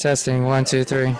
Testing, 1, 2, 3.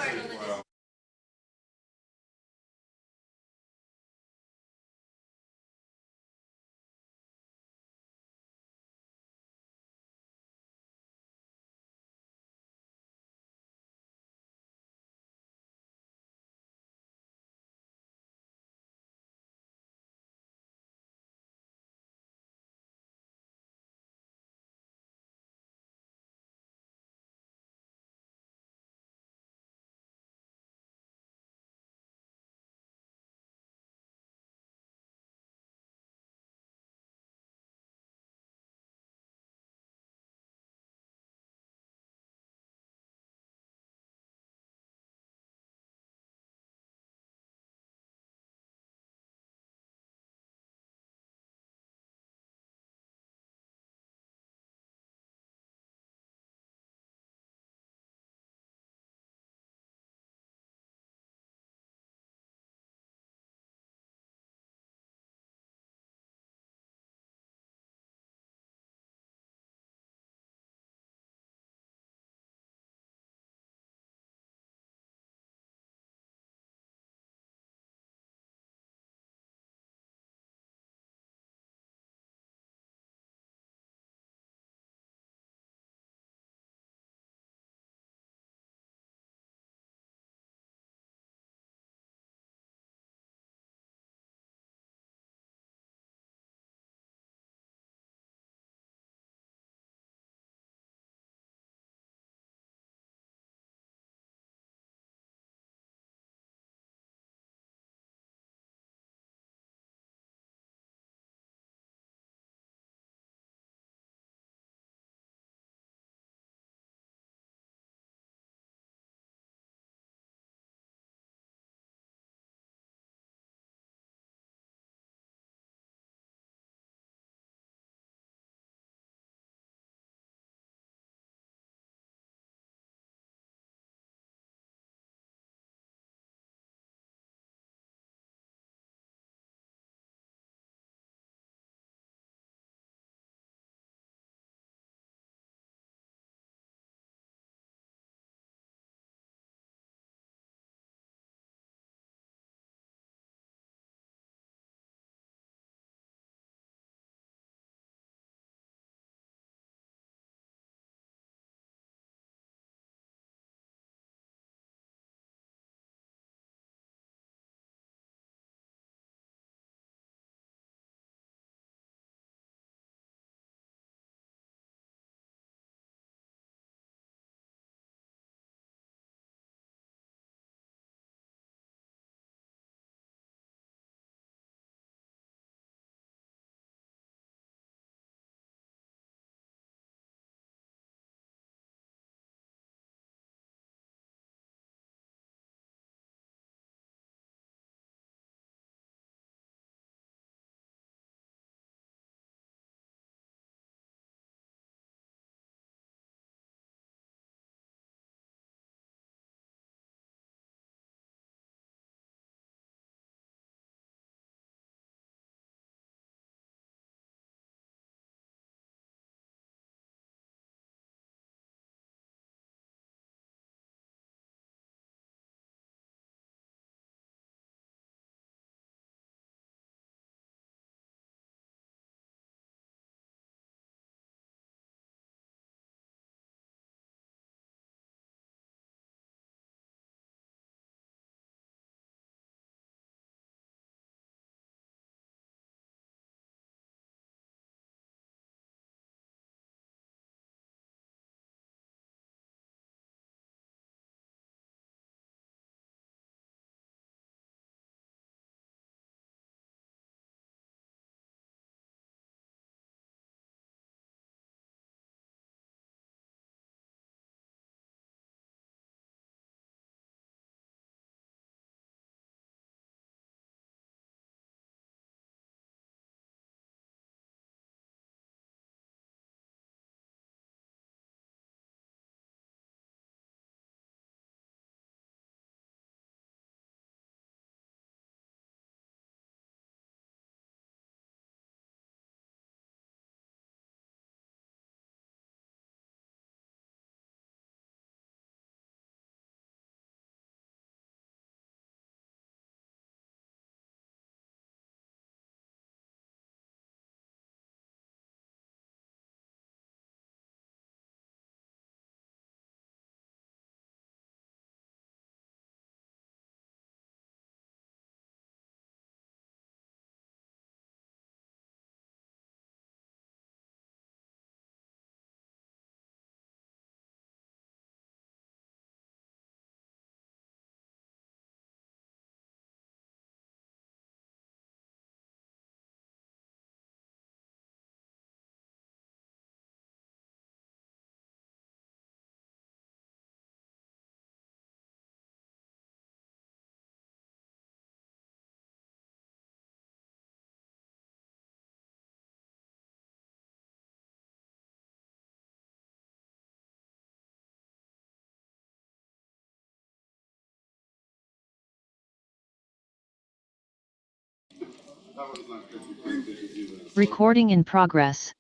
Recording in progress.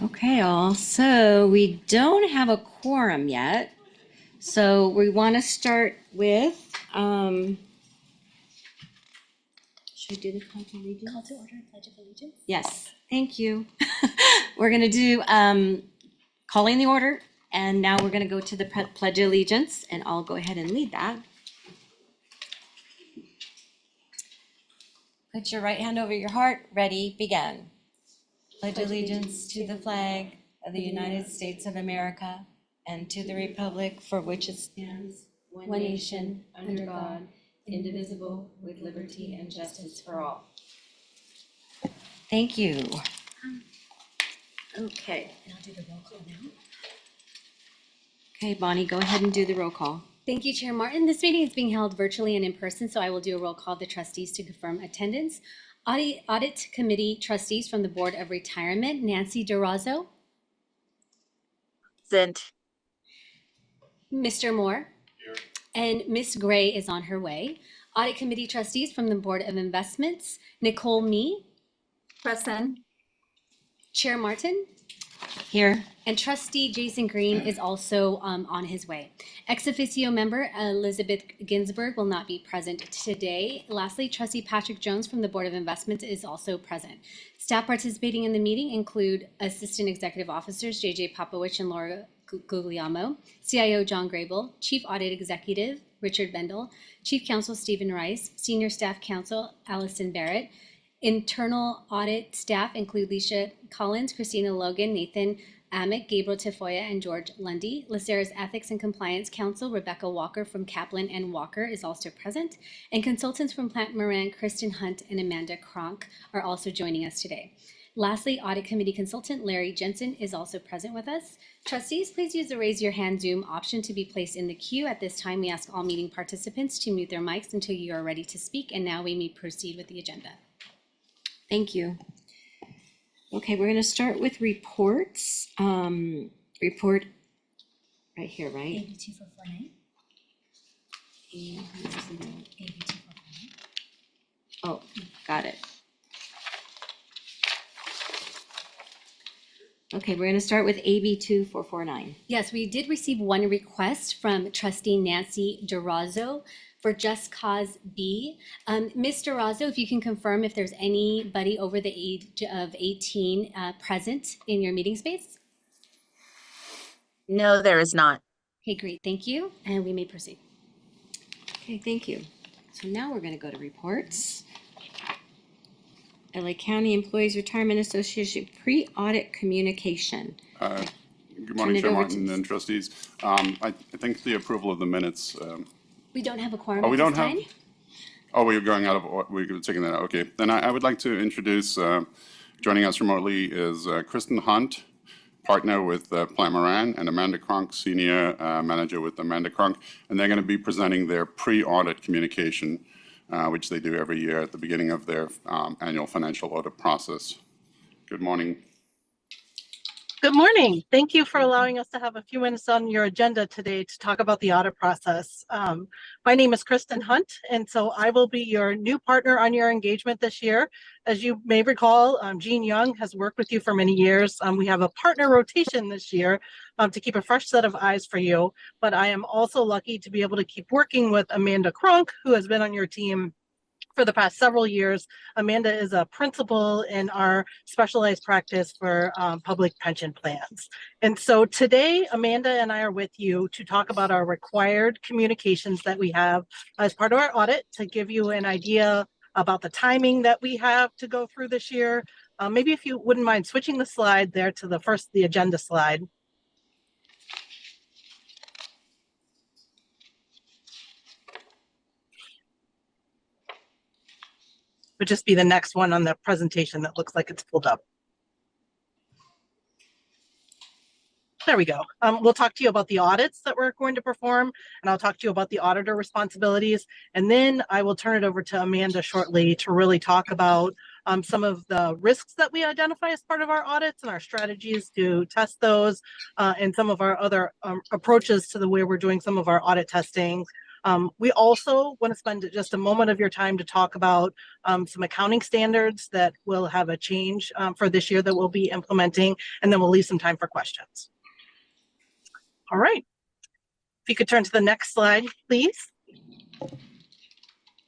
Okay, all. So we don't have a quorum yet. So we want to start with, should I do the Pledge of Allegiance? Call to order, Pledge of Allegiance. Yes, thank you. We're going to do calling the order, and now we're going to go to the Pledge of Allegiance, and I'll go ahead and lead that. Put your right hand over your heart. Ready, begin. Pledge allegiance to the flag of the United States of America and to the republic for which it stands, one nation, under God, indivisible, with liberty and justice for all. Thank you. Okay. And I'll do the roll call now. Okay, Bonnie, go ahead and do the roll call. Thank you, Chair Martin. This meeting is being held virtually and in person, so I will do a roll call of the trustees to confirm attendance. Audit Committee trustees from the Board of Retirement, Nancy DeRozzo. Present. Mr. Moore. Here. And Ms. Gray is on her way. Audit Committee trustees from the Board of Investments, Nicole Mee. Present. Chair Martin. Here. And Trustee Jason Green is also on his way. Ex officio member Elizabeth Ginsburg will not be present today. Lastly, Trustee Patrick Jones from the Board of Investments is also present. Staff participating in the meeting include Assistant Executive Officers JJ Popowich and Laura Guglielmo, CIO John Grable, Chief Audit Executive Richard Bendel, Chief Counsel Stephen Rice, Senior Staff Counsel Allison Barrett. Internal audit staff include Leisha Collins, Christina Logan, Nathan Amick, Gabriel Tafoya, and George Lundy. LACERA's Ethics and Compliance Counsel, Rebecca Walker from Kaplan and Walker, is also present. And consultants from Plant Moran, Kristen Hunt, and Amanda Kronk are also joining us today. Lastly, Audit Committee Consultant Larry Jensen is also present with us. Trustees, please use the raise your hand Zoom option to be placed in the queue. At this time, we ask all meeting participants to mute their mics until you are ready to speak. And now we may proceed with the agenda. Thank you. Okay, we're going to start with reports. Report right here, right? AB 2449. AB 2449. Oh, got it. Okay, we're going to start with AB 2449. Yes, we did receive one request from Trustee Nancy DeRozzo for Just Cause B. Ms. DeRozzo, if you can confirm if there's anybody over the age of 18 present in your meeting space? No, there is not. Okay, great, thank you. And we may proceed. Okay, thank you. So now we're going to go to reports. LA County Employees Retirement Association pre-audit communication. Good morning, Chair Martin and trustees. I think the approval of the minutes. We don't have a quorum. Oh, we at don't this have? time. Oh, we're going out of, we're taking that out. Okay. Then I would like to introduce, joining us remotely is Kristen Hunt, partner with Plant Moran, and Amanda Kronk, senior manager with Amanda Kronk. And they're going to be presenting their pre-audit communication, which they do every year at the beginning of their annual financial audit process. Good morning. Good morning. Thank you for allowing us to have a few minutes on your agenda today to talk about the audit process. My name is Kristen Hunt, and so I will be your new partner on your engagement this year. As you may recall, Jean Young has worked with you for many years. We have a partner rotation this year to keep a fresh set of eyes for you, but I am also lucky to be able to keep working with Amanda Kronk, who has been on your team for the past several years. Amanda is a principal in our specialized practice for public pension plans. And so today, Amanda and I are with you to talk about our required communications that we have as part of our audit to give you an idea about the timing that we have to go through this year. Maybe if you wouldn't mind switching the slide there to the agenda slide. Would just be the next one on the presentation that looks like it's pulled up. There we go. We'll talk to you about the audits that we're going to perform, and I'll talk to you about the auditor responsibilities. And then I will turn it over to Amanda shortly to really talk about some of the risks that we identify as part of our audits and our strategies to test those, and some of our other approaches to the way we're doing some of our audit testing. We also want to spend just a moment of your time to talk about some accounting standards that will have a change for this year that we'll be implementing, and then we'll leave some time for questions. All right. If you could turn to the next slide, please.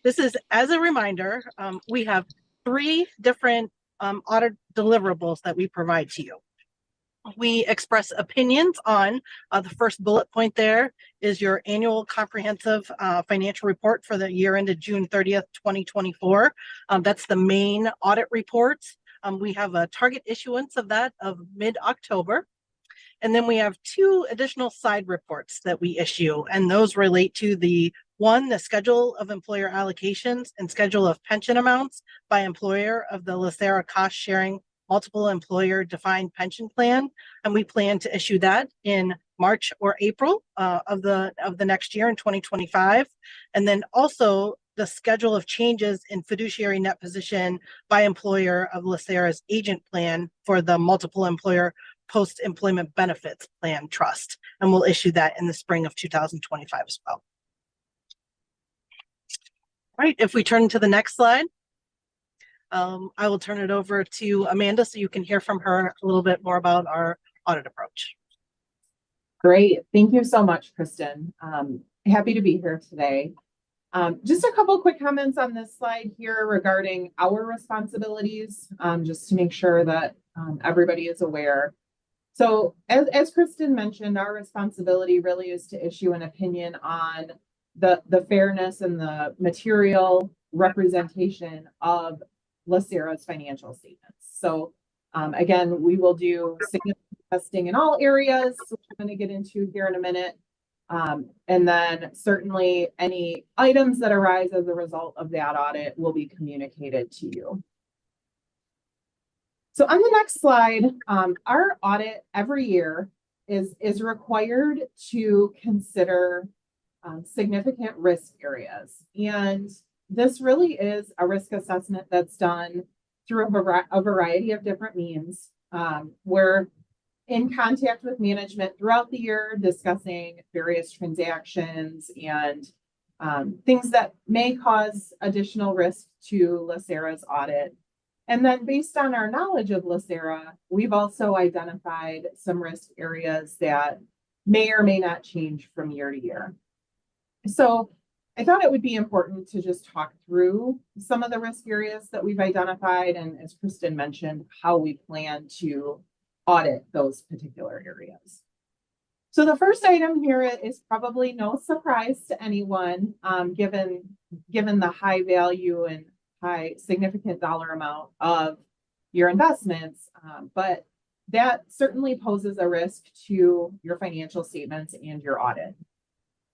This is, as a reminder, we have 3 different audit deliverables that we provide to you. We express opinions on the first bullet point. There is your annual comprehensive financial report for the year ended June 30th, 2024. That's the main audit report. We have a target issuance of that of mid-October. And then we have 2 additional side reports that we issue, and those relate to the schedule of employer allocations and schedule of pension amounts by employer of the LACERA cost sharing multiple employer defined pension plan. And we plan to issue that in March or April of the next year in 2025. And then also the schedule of changes in fiduciary net position by employer of LACERA's agent plan for the multiple employer post-employment benefits plan trust. And we'll issue that in the spring of 2025 as well. All right, if we turn to the next slide, I will turn it over to Amanda so you can hear from her a little bit more about our audit approach. Great. Thank you so much, Kristen. Happy to be here today. Just a couple quick comments on this slide here regarding our responsibilities, just to make sure that everybody is aware. So as Kristen mentioned, our responsibility really is to issue an opinion on the fairness and the material representation of LACERA's financial statements. So again, we will do significant testing in all areas, which I'm going to get into here in a minute. And then certainly any items that arise as a result of that audit will be communicated to you. So on the next slide, our audit every year is required to consider significant risk areas. And this really is a risk assessment that's done through a variety of different means. We're in contact with management throughout the year, discussing various transactions and things that may cause additional risk to LACERA's audit. And then based on our knowledge of LACERA, we've also identified some risk areas that may or may not change from year to year. So I thought it would be important to just talk through some of the risk areas that we've identified, and as Kristen mentioned, how we plan to audit those particular areas. So the first item here is probably no surprise to anyone, given the high value and high significant dollar amount of your investments, but that certainly poses a risk to your financial statements and your audit.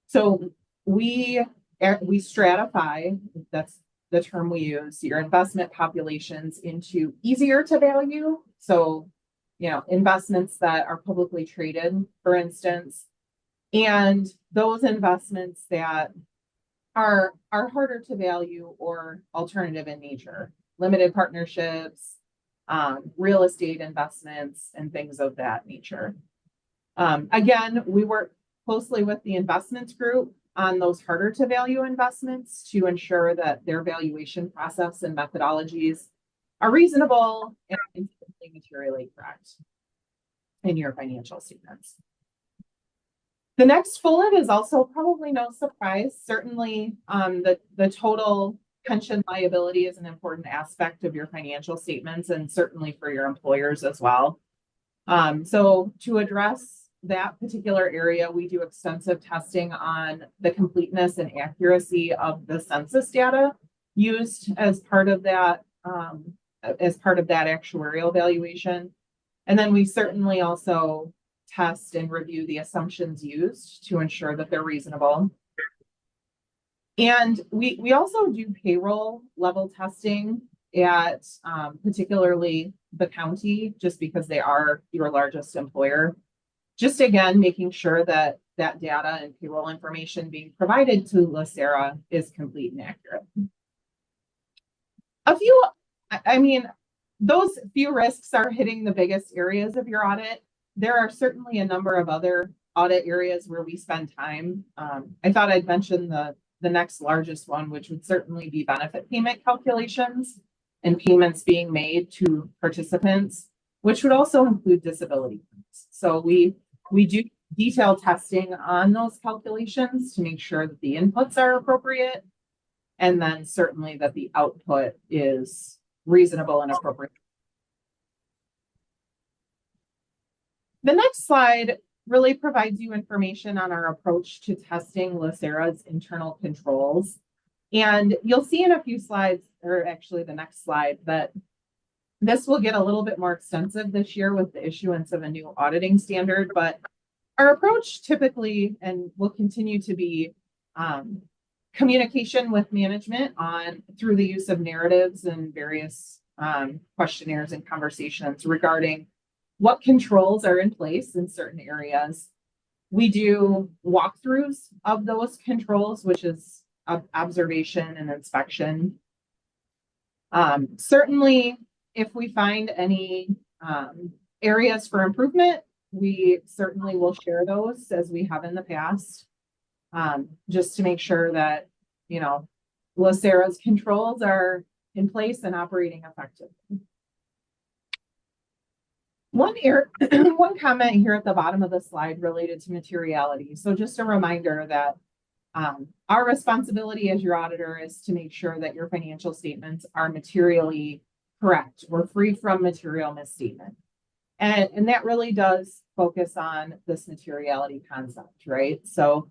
So we stratify, that's the term we use, your investment populations into easier to value. So, investments that are publicly traded, for instance, and those investments that are harder to value or alternative in nature, limited partnerships, real estate investments, and things of that nature. Again, we work closely with the investments group on those harder to value investments to ensure that their valuation process and methodologies are reasonable and materially correct in your financial statements. The next bullet is also probably no surprise. Certainly, the total pension liability is an important aspect of your financial statements, and certainly for your employers as well. So to address that particular area, we do extensive testing on the completeness and accuracy of the census data used as part of that actuarial valuation. And then we certainly also test and review the assumptions used to ensure that they're reasonable. And we also do payroll level testing at particularly the county, just because they are your largest employer. Just again, making sure that that data and payroll information being provided to LACERA is complete and accurate. Those few risks are hitting the biggest areas of your audit. There are certainly a number of other audit areas where we spend time. I thought I'd mention the next largest one, which would certainly be benefit payment calculations and payments being made to participants, which would also include disability claims. So we do detailed testing on those calculations to make sure that the inputs are appropriate, and then certainly that the output is reasonable and appropriate. The next slide really provides you information on our approach to testing LACERA's internal controls. And you'll see in a few slides, or actually the next slide, that this will get a little bit more extensive this year with the issuance of a new auditing standard. But our approach typically, and will continue to be, communication with management through the use of narratives and various questionnaires and conversations regarding what controls are in place in certain areas. We do walkthroughs of those controls, which is observation and inspection. Certainly, if we find any areas for improvement, we certainly will share those as we have in the past, just to make sure that, you know, LACERA's controls are in place and operating effectively. One comment here at the bottom of the slide related to materiality. So just a reminder that our responsibility as your auditor is to make sure that your financial statements are materially correct or free from material misstatement. And that really does focus on this materiality concept, right? So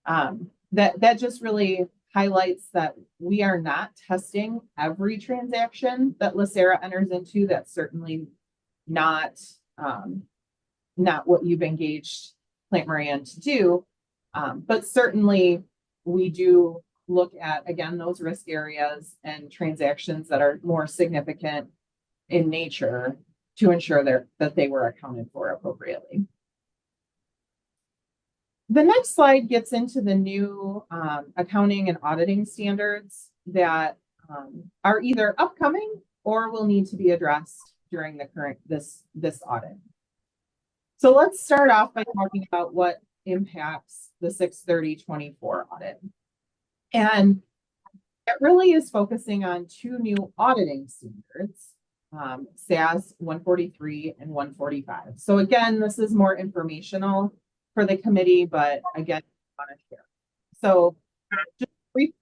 that just really highlights that we are not testing every transaction that LACERA enters into. That's certainly not what you've engaged Plant Moran to do, but certainly we do look at, again, those risk areas and transactions that are more significant in nature to ensure that they were accounted for appropriately. The next slide gets into the new accounting and auditing standards that are either upcoming or will need to be addressed during the current this audit. So let's start off by talking about what impacts the 6/30/24 audit. And it really is focusing on two new auditing standards, SAS 143 and 145. So again, this is more informational for the committee, but again, I want to share. So just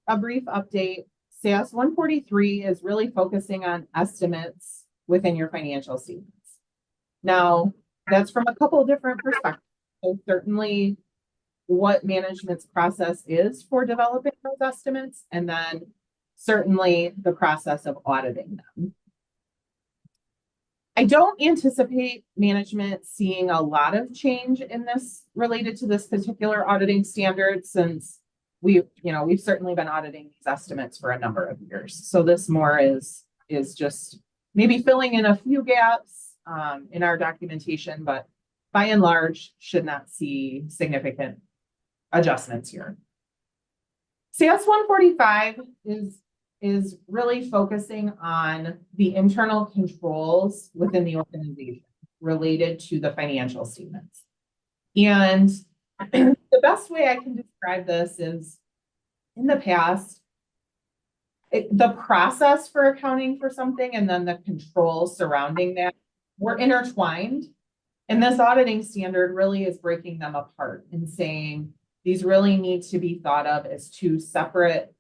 a brief update. SAS 143 is really focusing on estimates within your financial statements. Now, that's from a couple of different perspectives. So certainly what management's process is for developing those estimates, and then certainly the process of auditing them. I don't anticipate management seeing a lot of change in this related to this particular auditing standard, since we've certainly been auditing these estimates for a number of years. So this more is just maybe filling in a few gaps in our documentation, but by and large should not see significant adjustments here. SAS 145 is really focusing on the internal controls within the organization related to the financial statements. And the best way I can describe this is, in the past, the process for accounting for something and then the controls surrounding that were intertwined. And this auditing standard really is breaking them apart and saying these really need to be thought of as two separate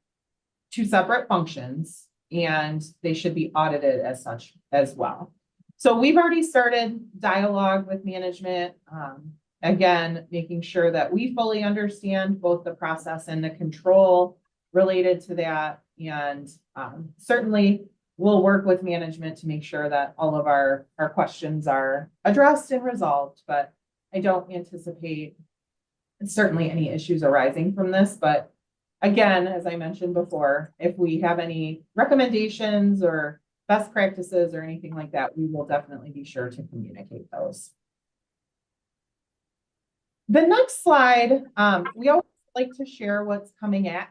functions, and they should be audited as such as well. So we've already started dialogue with management, again, making sure that we fully understand both the process and the control related to that. And certainly we'll work with management to make sure that all of our questions are addressed and resolved, but I don't anticipate certainly any issues arising from this. But again, as I mentioned before, if we have any recommendations or best practices or anything like that, we will definitely be sure to communicate those. The next slide, we always like to share what's coming at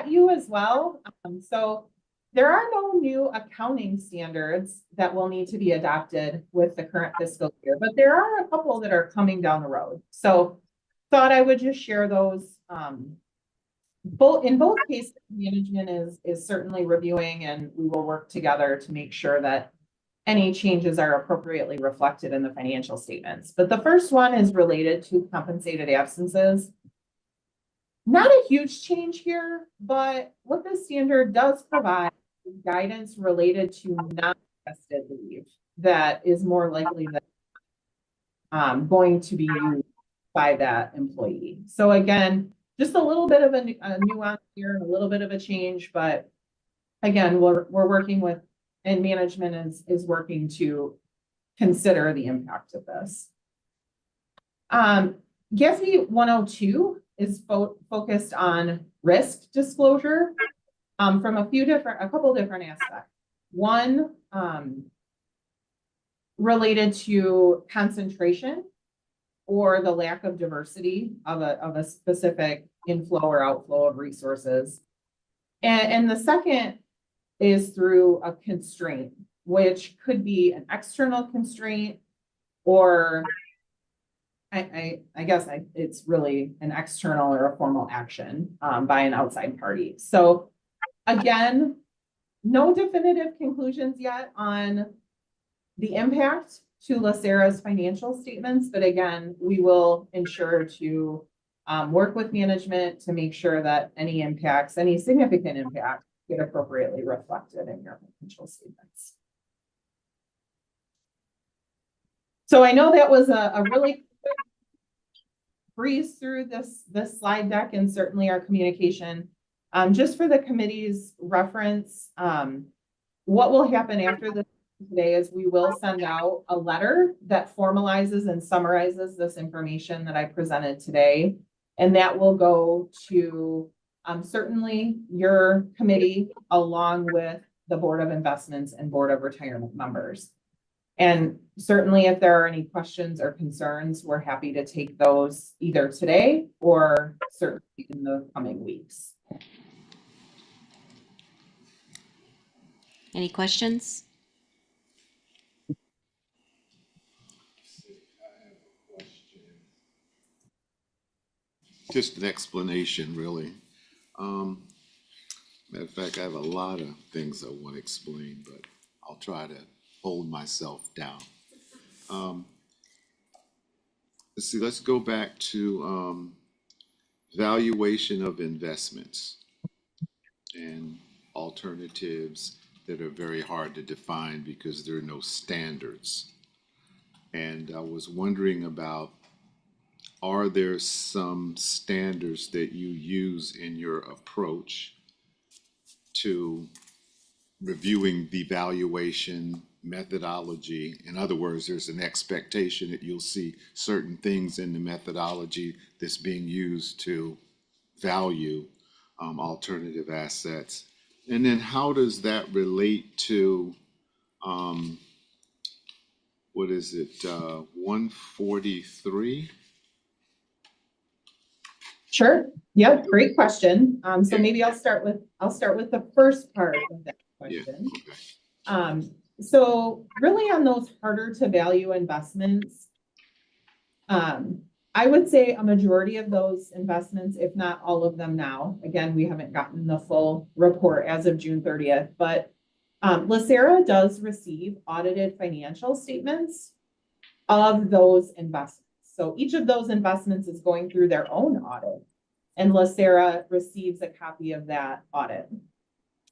you as well. So there are no new accounting standards that will need to be adopted with the current fiscal year, but there are a couple that are coming down the road. So thought I would just share those. In both cases, management is certainly reviewing, and we will work together to make sure that any changes are appropriately reflected in the financial statements. But the first one is related to compensated absences. Not a huge change here, but what the standard does provide is guidance related to non-vested leave that is more likely than going to be used by that employee. So again, just a little bit of a nuance here, a little bit of a change, but again, we're working with, and management is working to consider the impact of this. GASB 102 is focused on risk disclosure from a couple different aspects. One, related to concentration or the lack of diversity of a specific inflow or outflow of resources. And the second is through a constraint, which could be an external constraint, or I guess it's really an external or a formal action by an outside party. So again, no definitive conclusions yet on the impact to LACERA's financial statements, but again, we will ensure to work with management to make sure that any impacts, any significant impacts, get appropriately reflected in your financial statements. So I know that was a really quick breeze through this slide deck and certainly our communication. Just for the committee's reference, what will happen after this today is we will send out a letter that formalizes and summarizes this information that I presented today. And that will go to certainly your committee along with the Board of Investments and Board of Retirement members. And certainly if there are any questions or concerns, we're happy to take those either today or certainly in the coming weeks. Any questions? Just an explanation, really. Matter of fact, I have a lot of things I want to explain, but I'll try to hold myself down. Let's go back to valuation of investments and alternatives that are very hard to define because there are no standards. And I was wondering about, are there some standards that you use in your approach to reviewing the valuation methodology? In other words, there's an expectation that you'll see certain things in the methodology that's being used to value alternative assets. And then how does that relate to, what is it, 143? Sure. Yep. Great question. So maybe I'll start with the first part of that question. Yeah, okay. So really on those harder to value investments, I would say a majority of those investments, if not all of them now, again, we haven't gotten the full report as of June 30th, but LACERA does receive audited financial statements of those investments. So each of those investments is going through their own audit, and LACERA receives a copy of that audit.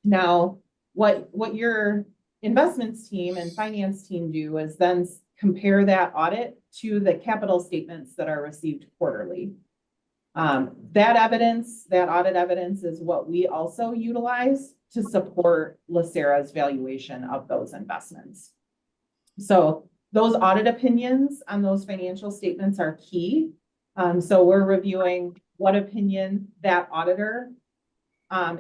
Now, what your investments team and finance team do is then compare that audit to the capital statements that are received quarterly. That audit evidence is what we also utilize to support LACERA's valuation of those investments. So those audit opinions on those financial statements are key. So we're reviewing what opinion that auditor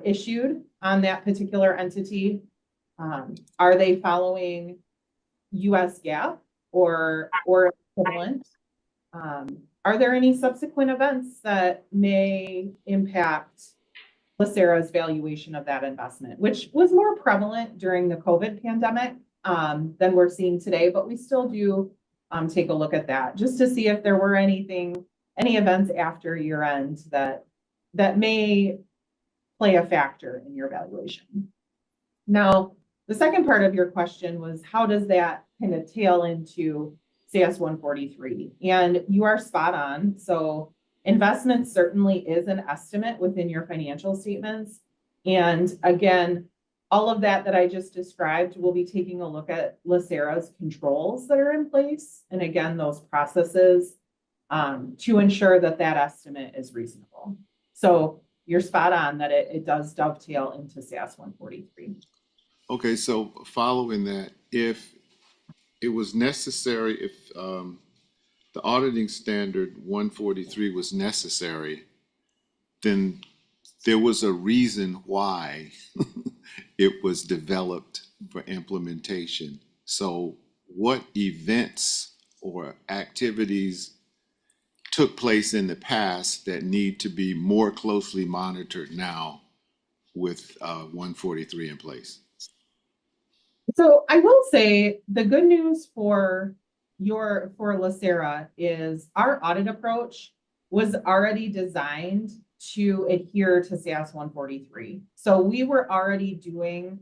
issued on that particular entity. Are they following US GAAP or equivalent? Are there any subsequent events that may impact LACERA's valuation of that investment, which was more prevalent during the COVID pandemic than we're seeing today, but we still do take a look at that just to see if there were anything any events after year end that may play a factor in your evaluation. Now, the second part of your question was, how does that kind of tail into CS 143? And you are spot on. So investment certainly is an estimate within your financial statements. And again, all of that I just described, we'll be taking a look at LACERA's controls that are in place. And again, those processes to ensure that that estimate is reasonable. So you're spot on that it does dovetail into SAS 143. Okay, so following that, if it was necessary, if the auditing standard 143 was necessary, then there was a reason why it was developed for implementation. So what events or activities took place in the past that need to be more closely monitored now with 143 in place? So I will say the good news for LACERA is our audit approach was already designed to adhere to SAS 143. So we were already doing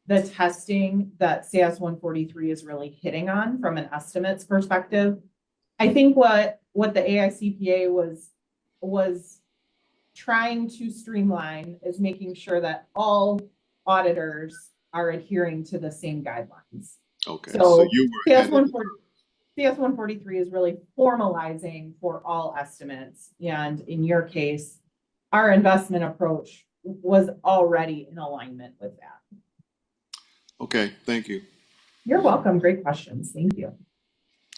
the testing that SAS 143 is really hitting on from an estimates perspective. I think what the AICPA was trying to streamline is making sure that all auditors are adhering to the same guidelines. Okay, So you were CS 143 is really formalizing for all estimates. And in your case, our investment approach was already in alignment with that. Okay, thank you. You're welcome. Great questions. Thank you.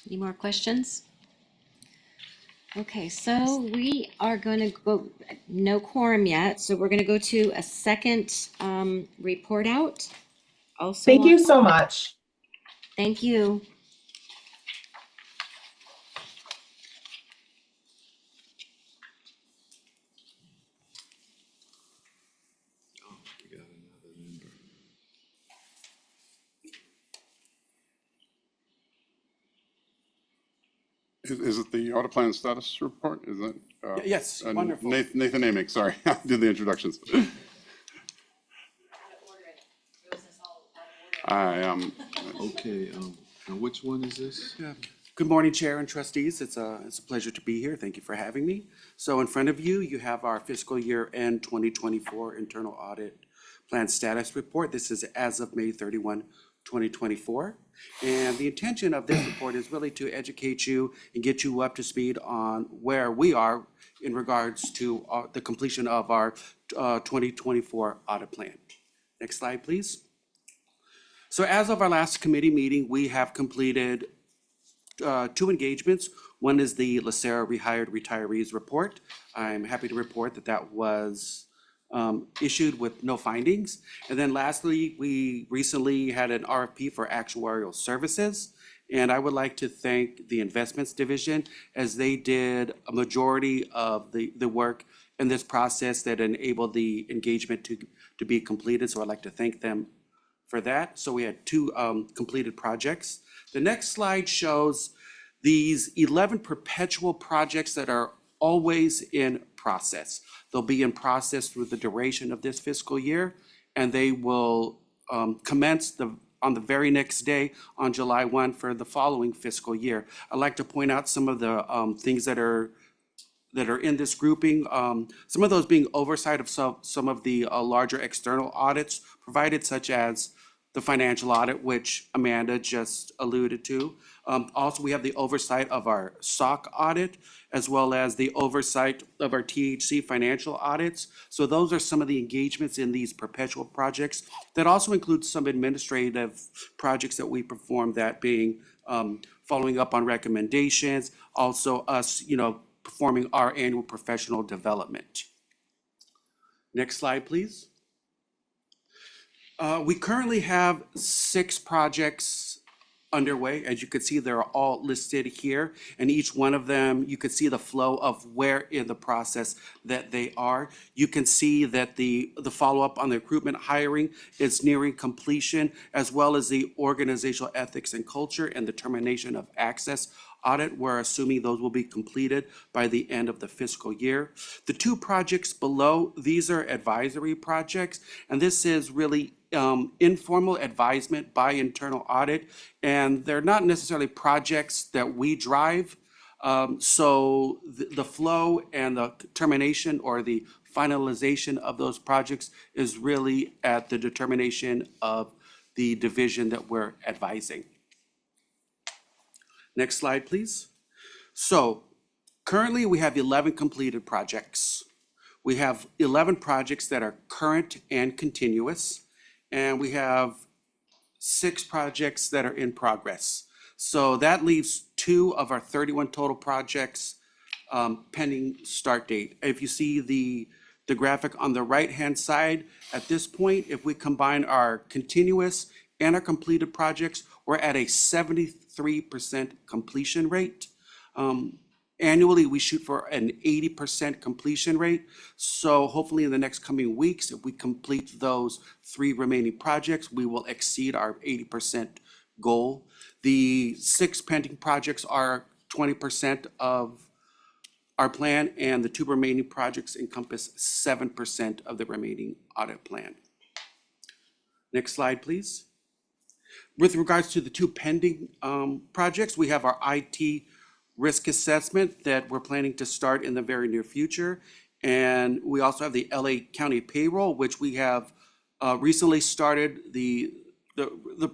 Any more questions? Okay, so we are going to go, no quorum yet, so we're going to go to a second report out. Also, Thank you so much. Thank you. Oh, we got another member. Is it the audit plan status report? Is that? Yes, wonderful. Nathan Amick, sorry, I'll do the introductions. Okay, now which one is this? Yeah. Good morning, Chair and trustees. It's a pleasure to be here. Thank you for having me. So in front of you, you have our fiscal year end 2024 internal audit plan status report. This is as of May 31, 2024. And the intention of this report is really to educate you and get you up to speed on where we are in regards to the completion of our 2024 audit plan. Next slide, please. So as of our last committee meeting, we have completed 2 engagements. One is the LACERA Rehired Retirees Report. I'm happy to report that that was issued with no findings. And then lastly, we recently had an RFP for actuarial services. And I would like to thank the investments division as they did a majority of the work in this process that enabled the engagement to be completed. So I'd like to thank them for that. So we had 2 completed projects. The next slide shows these 11 perpetual projects that are always in process. They'll be in process through the duration of this fiscal year, and they will commence on the very next day on July 1 for the following fiscal year. I'd like to point out some of the things that are in this grouping, some of those being oversight of some of the larger external audits provided, such as the financial audit, which Amanda just alluded to. Also, we have the oversight of our SOC audit, as well as the oversight of our THC financial audits. So those are some of the engagements in these perpetual projects. That also includes some administrative projects that we perform, that being following up on recommendations, also us, performing our annual professional development. Next slide, please. We currently have 6 projects underway. As you can see, they're all listed here, and each one of them, you can see the flow of where in the process that they are. You can see that the follow-up on the recruitment hiring is nearing completion, as well as the organizational ethics and culture and the termination of access audit. We're assuming those will be completed by the end of the fiscal year. The two projects below, these are advisory projects, and this is really informal advisement by internal audit, and they're not necessarily projects that we drive. So the flow and the termination or the finalization of those projects is really at the determination of the division that we're advising. Next slide, please. So currently we have 11 completed projects. We have 11 projects that are current and continuous, and we have 6 projects that are in progress. So that leaves 2 of our 31 total projects pending start date. If you see the graphic on the right-hand side, at this point, if we combine our continuous and our completed projects, we're at a 73% completion rate. Annually, we shoot for an 80% completion rate. So hopefully in the next coming weeks, if we complete those 3 remaining projects, we will exceed our 80% goal. The 6 pending projects are 20% of our plan, and the 2 remaining projects encompass 7% of the remaining audit plan. Next slide, please. With regards to the 2 pending projects, we have our IT risk assessment that we're planning to start in the very near future. And we also have the LA County payroll, which we have recently started the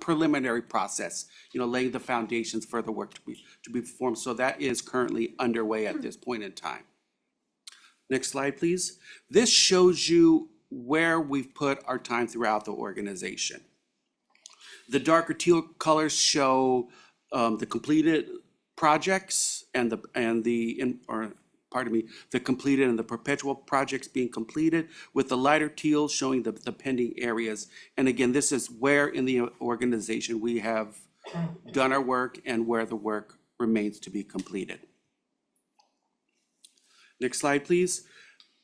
preliminary process, laying the foundations for the work to be performed. So that is currently underway at this point in time. Next slide, please. This shows you where we've put our time throughout the organization. The darker teal colors show the completed projects and the completed and the perpetual projects being completed, with the lighter teal showing the pending areas. And again, this is where in the organization we have done our work and where the work remains to be completed. Next slide, please.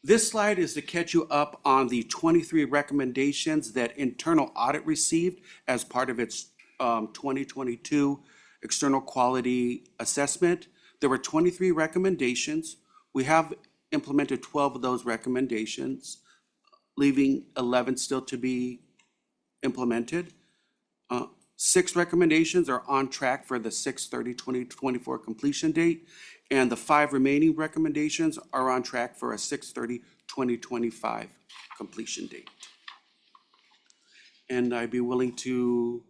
This slide is to catch you up on the 23 recommendations that internal audit received as part of its 2022 external quality assessment. There were 23 recommendations. We have implemented 12 of those recommendations, leaving 11 still to be implemented. 6 recommendations are on track for the 6/30/2024 completion date, and the 5 remaining recommendations are on track for a 6/30/2025 completion date. And I'd be willing to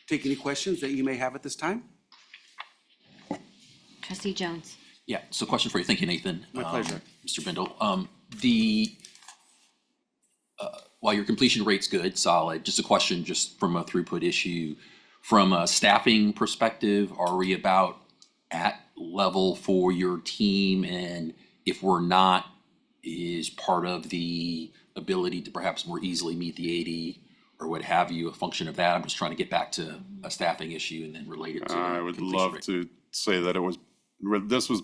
take any questions that you may have at this time. Trustee Jones. Yeah, so question for you. Thank you, Nathan. My pleasure. Mr. Bindle. While your completion rate's good, solid, just a question just from a throughput issue. From a staffing perspective, are we about at level for your team? And if we're not, is part of the ability to perhaps more easily meet the 80 or what have you a function of that? I'm just trying to get back to a staffing issue and then relate it to I would completion love rate. to say that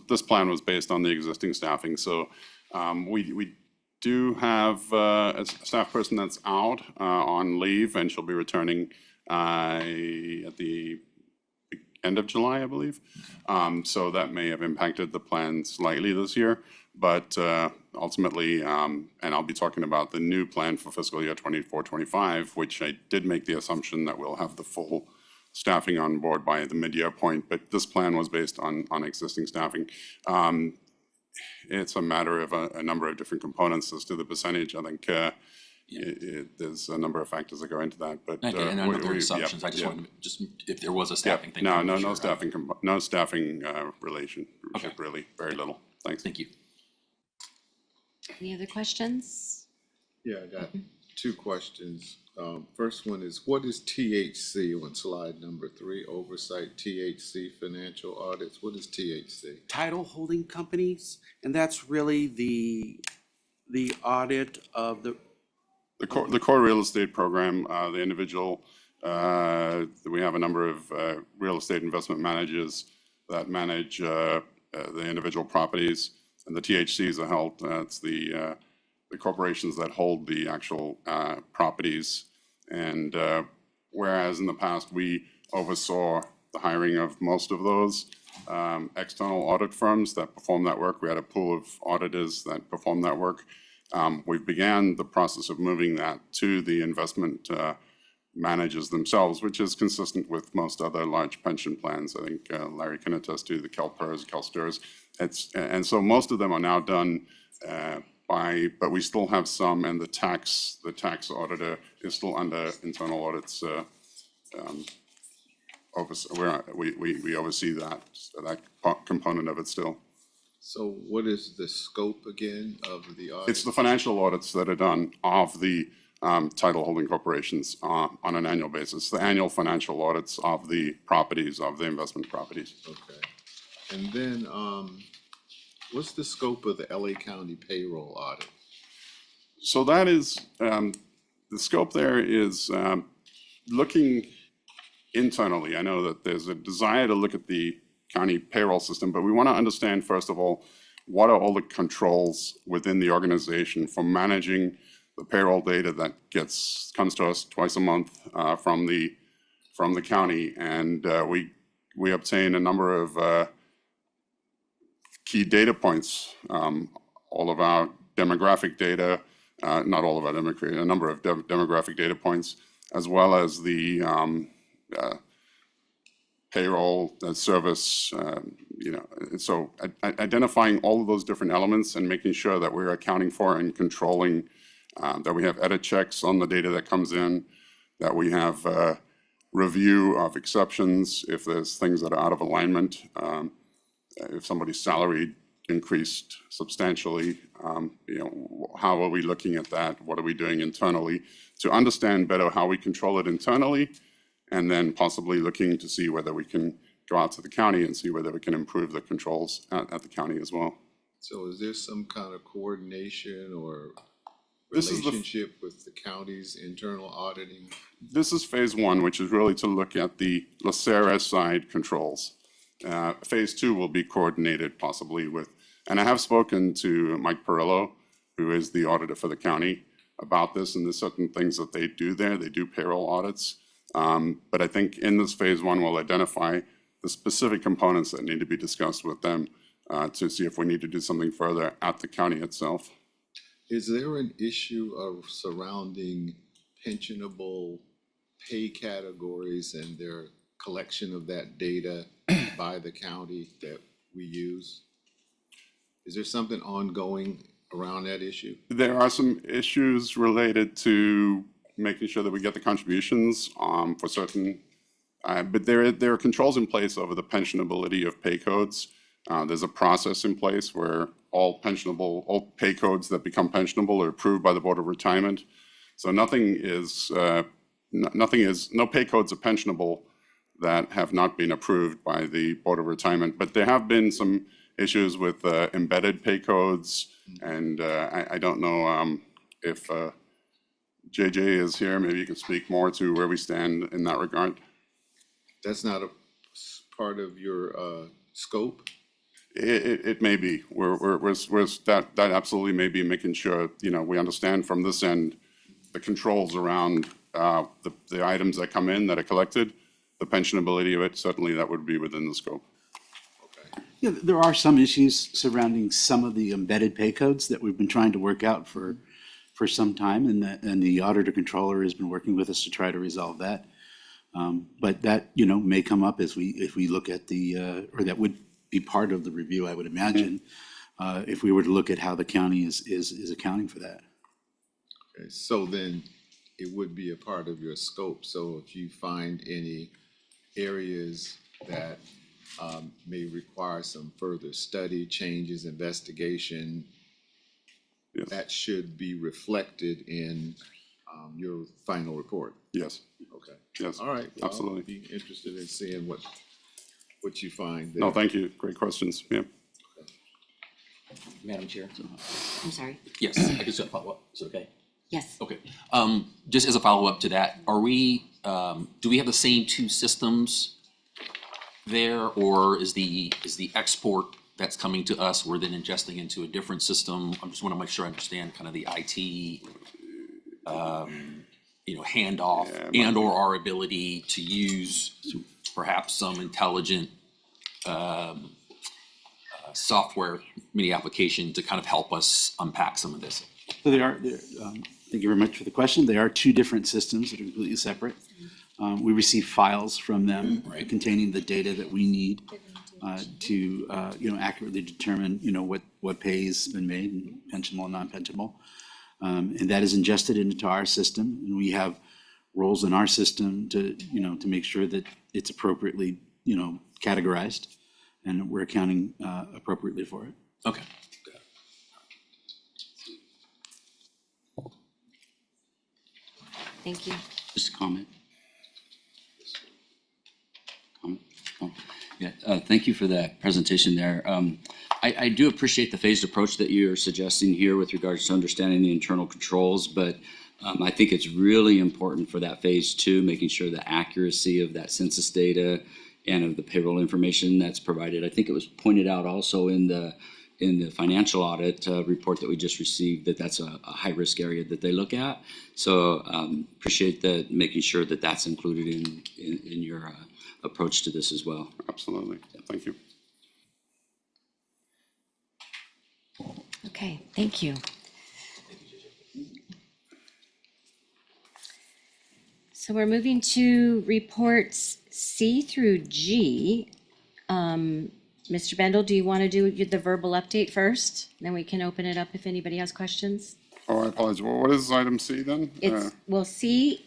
this plan was based on the existing staffing. So we do have a staff person that's out on leave, and she'll be returning at the end of July, I believe. So that may have impacted the plan slightly this year, but ultimately, and I'll be talking about the new plan for fiscal year 24-25, which I did make the assumption that we'll have the full staffing on board by the mid-year point, but this plan was based on existing staffing. It's a matter of a number of different components as to the percentage. I think there's a number of factors that go into that, but I know there are assumptions. I just wanted to, if there was a staffing thing. No staffing relationship, Okay. really, very little. Thanks. Thank you. Any other questions? Yeah, I got 2 questions. First one is, what is THC on slide number 3? Oversight THC financial audits. What is THC? Title holding companies, and that's really the audit of the core real estate program, the individual, we have a number of real estate investment managers that manage the individual properties, and the THCs are held, it's the corporations that hold the actual properties. And whereas in the past we oversaw the hiring of most of those, external audit firms that perform that work. We had a pool of auditors that perform that work. We began the process of moving that to the investment managers themselves, which is consistent with most other large pension plans. I think Larry can attest to the CalPERS, CalSTRS. And so most of them are now done but we still have some, and the tax auditor is still under internal audits. We oversee that component of it still. So what is the scope again of the audit? It's the financial audits that are done of the title holding corporations on an annual basis. The annual financial audits of the properties, of the investment properties. Okay. And then what's the scope of the LA County payroll audit? So that is, the scope there is looking internally. I know that there's a desire to look at the county payroll system, but we want to understand, first of all, what are all the controls within the organization for managing the payroll data that comes to us twice a month from the county, and we obtain a number of key data points. All of our demographic data, not all of our demographic, a number of demographic data points, as well as the payroll service. So identifying all of those different elements and making sure that we're accounting for and controlling. That we have edit checks on the data that comes in, that we have review of exceptions if there's things that are out of alignment. If somebody's salary increased substantially, how are we looking at that? What are we doing internally to understand better how we control it internally, and then possibly looking to see whether we can go out to the county and see whether we can improve the controls at the county as well. So is there some kind of coordination or This is relationship with the county's internal auditing? This is phase one, which is really to look at the LACERA side controls. Phase two will be coordinated possibly with, and I have spoken to Mike Perillo, who is the auditor for the county, about this, and there's certain things that they do there. They do payroll audits. But I think in this phase one, we'll identify the specific components that need to be discussed with them to see if we need to do something further at the county itself. Is there an issue of surrounding pensionable pay categories and their collection of that data by the county that we use? Is there something ongoing around that issue? There are some issues related to making sure that we get the contributions for certain, but there are controls in place over the pensionability of pay codes. There's a process in place where all pay codes that become pensionable are approved by the Board of Retirement. So no pay codes are pensionable that have not been approved by the Board of Retirement. But there have been some issues with embedded pay codes, and I don't know if JJ is here. Maybe you can speak more to where we stand in that regard. That's not a part of your scope? It may be. That absolutely may be, making sure, we understand from this end the controls around the items that come in that are collected, the pensionability of it. Certainly that would be within the scope. Okay. Yeah, there are some issues surrounding some of the embedded pay codes that we've been trying to work out for some time, and the auditor controller has been working with us to try to resolve that. But that, may come up if we look at or that would be part of the review, I would imagine, if we were to look at how the county is accounting for that. Okay, so then it would be a part of your scope. So if you find any areas that may require some further study, changes, investigation, Yes. that should be reflected in your final report. Yes. Okay. Yes. All right. Well, Absolutely. I'll be interested in seeing what you find there. No, thank you. Great questions. Yeah. Madam Chair? I'm sorry. Yes, I just got a follow-up. Is it okay? Yes. Okay. Just as a follow-up to that, do we have the same two systems there, or is the export that's coming to us, we're then ingesting into a different system? I just want to make sure I understand kind of the IT, handoff and or our ability to use perhaps some intelligent software mini application to kind of help us unpack some of this. So thank you very much for the question. They are two different systems that are completely separate. We receive files from them containing the data that we need to accurately determine what pay has been made, and pensionable and non-pensionable, and that is ingested into our system, and we have roles in our system to make sure that it's appropriately categorized, and we're accounting appropriately for it. Okay. Thank you. Just a comment. Oh, yeah, thank you for that presentation there. I do appreciate the phased approach that you're suggesting here with regards to understanding the internal controls, but I think it's really important for that phase two, making sure the accuracy of that census data and of the payroll information that's provided. I think it was pointed out also in the financial audit report that we just received that that's a high risk area that they look at. So appreciate that, making sure that that's included in your approach to this as well. Absolutely. Thank you. Okay, thank you. So we're moving to reports C through G. Mr. Bendel, do you want to do the verbal update first? Then we can open it up if anybody has questions. Oh, I apologize. Well, what is item C then? Well, C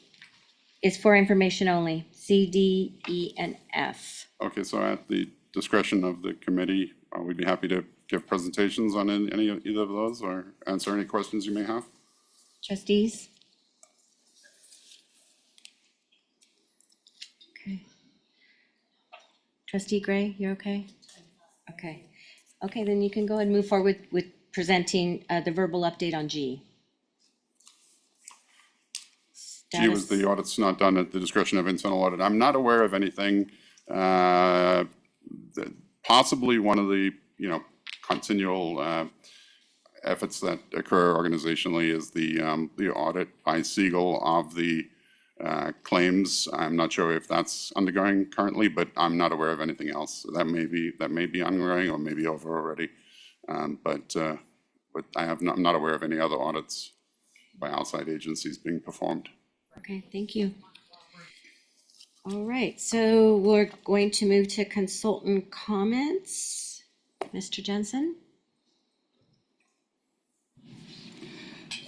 is for information only. C, D, E, and F. Okay, so at the discretion of the committee, we'd be happy to give presentations on either of those or answer any questions you may have. Trustees? Okay. Trustee Gray, you're okay? Okay. Okay, then you can go ahead and move forward with presenting the verbal update on G. G was the audit's not done at the discretion of internal audit. I'm not aware of anything. Possibly one of the continual efforts that occur organizationally is the audit by Siegel of the claims. I'm not sure if that's undergoing currently, but I'm not aware of anything else. That may be ongoing or maybe over already. But I'm not aware of any other audits by outside agencies being performed. Okay, thank you. All right, so we're going to move to consultant comments. Mr. Jensen?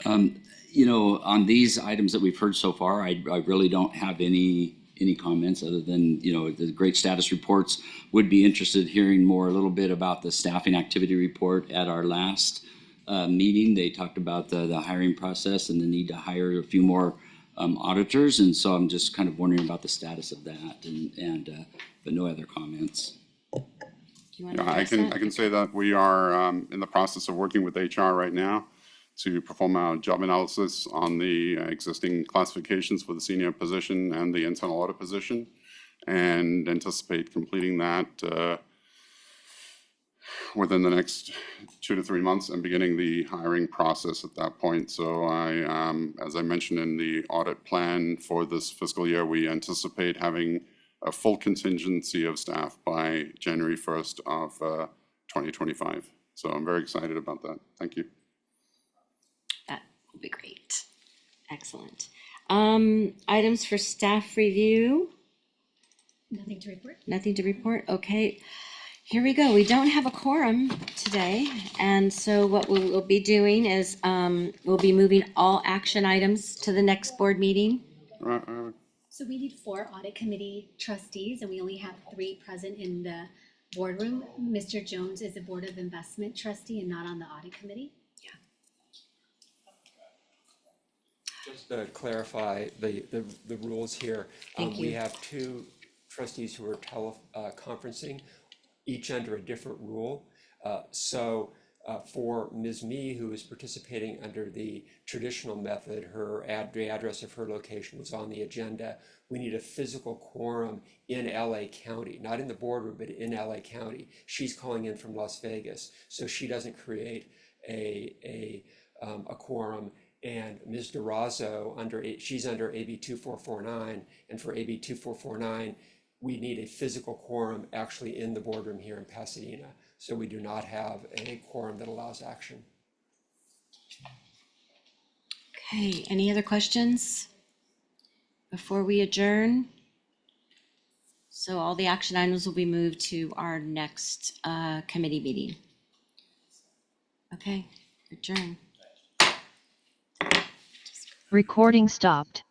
On these items that we've heard so far, I really don't have any comments other than, the great status reports. Would be interested hearing more a little bit about the staffing activity report. At our last meeting, they talked about the hiring process and the need to hire a few more auditors, and so I'm just kind of wondering about the status of that, but no other comments. Do you want to I address that? can say that we are in the process of working with HR right now to perform our job analysis on the existing classifications for the senior position and the internal audit position, and anticipate completing that within the next 2 to 3 months and beginning the hiring process at that point. So as I mentioned in the audit plan for this fiscal year, we anticipate having a full contingency of staff by January 1st of 2025. So I'm very excited about that. Thank you. That will be great. Excellent. Items for staff review? Nothing to report. Nothing to report? Okay. Here we go. We don't have a quorum today, and so what we'll be doing is we'll be moving all action items to the next board meeting. So we need 4 audit committee trustees, and we only have 3 present in the boardroom. Mr. Jones is a Board of Investment trustee and not on the audit committee. Just to clarify the rules here. Thank you. We have 2 trustees who are teleconferencing, each under a different rule. So for Ms. Mee, who is participating under the traditional method, the address of her location was on the agenda. We need a physical quorum in LA County, not in the boardroom, but in LA County. She's calling in from Las Vegas, so she doesn't create a quorum. And Ms. DeRazzo, she's under AB 2449, and for AB 2449, we need a physical quorum actually in the boardroom here in Pasadena. So we do not have a quorum that allows action. Okay, any other questions before we adjourn? So all the action items will be moved to our next committee meeting. Okay, adjourn. Recording stopped.